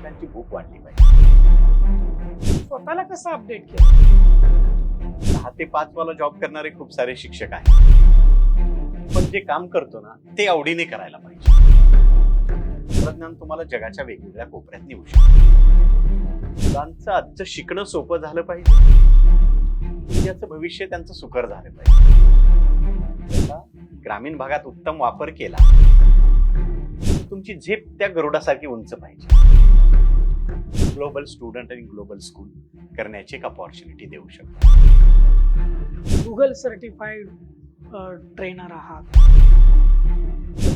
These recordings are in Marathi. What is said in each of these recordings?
शिक्षकांची भूक वाढली पाहिजे. स्वतःला कसं अपडेट केलं? 10 ते 5 वाला जॉब करणारे खूप सारे शिक्षक आहेत, पण जे काम करतो ना ते आवडीने करायला पाहिजे. तंत्रज्ञान तुम्हाला जगाच्या वेगवेगळ्या कोपऱ्यात नेऊ शकतं. मुलांचं आजचं शिकणं सोपं झालं पाहिजे, उद्याचं भविष्य त्यांचं सुकर झालं पाहिजे. त्याचा ग्रामीण भागात उत्तम वापर केला तर तुमची झेप त्या गरुडासारखी उंच पाहिजे. ग्लोबल स्टुडंट आणि ग्लोबल स्कूल करण्याची एक अपॉर्च्युनिटी देऊ शकतो. गुगल सर्टिफाईड ट्रेनर आहात.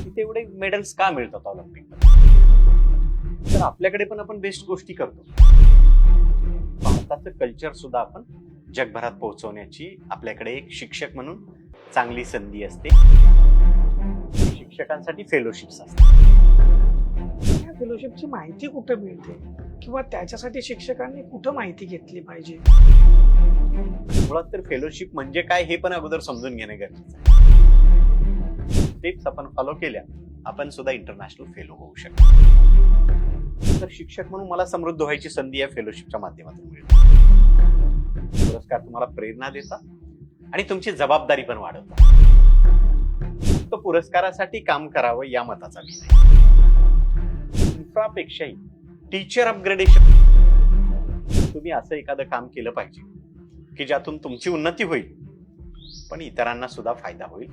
तिथे एवढे मेडल्स का मिळतात ऑलिम्पिक? तर आपल्याकडे पण आपण बेस्ट गोष्टी करतो. भारताचं कल्चर सुद्धा आपण जगभरात पोहोचवण्याची आपल्याकडे एक शिक्षक म्हणून चांगली संधी असते. शिक्षकांसाठी फेलोशिप्स असतात. या फेलोशिपची माहिती कुठे मिळते किंवा त्याच्यासाठी शिक्षकांनी कुठं माहिती घेतली पाहिजे? मुळात तर फेलोशिप म्हणजे काय हे पण अगोदर समजून घेणे गरजेचं आहे. टिप्स आपण फॉलो केल्या आपण सुद्धा इंटरनॅशनल फेलो होऊ शकतो. तर शिक्षक म्हणून मला समृद्ध व्हायची संधी या फेलोशिपच्या माध्यमातून मिळते. पुरस्कार तुम्हाला प्रेरणा देतात आणि तुमची जबाबदारी पण वाढवतात. फक्त पुरस्कारासाठी काम करावं या मताचा मी नाही. इन्फ्रापेक्षाही टीचर अपग्रेडेशन, तुम्ही असं एखादं काम केलं पाहिजे की ज्यातून तुमची उन्नती होईल पण इतरांना सुद्धा फायदा होईल.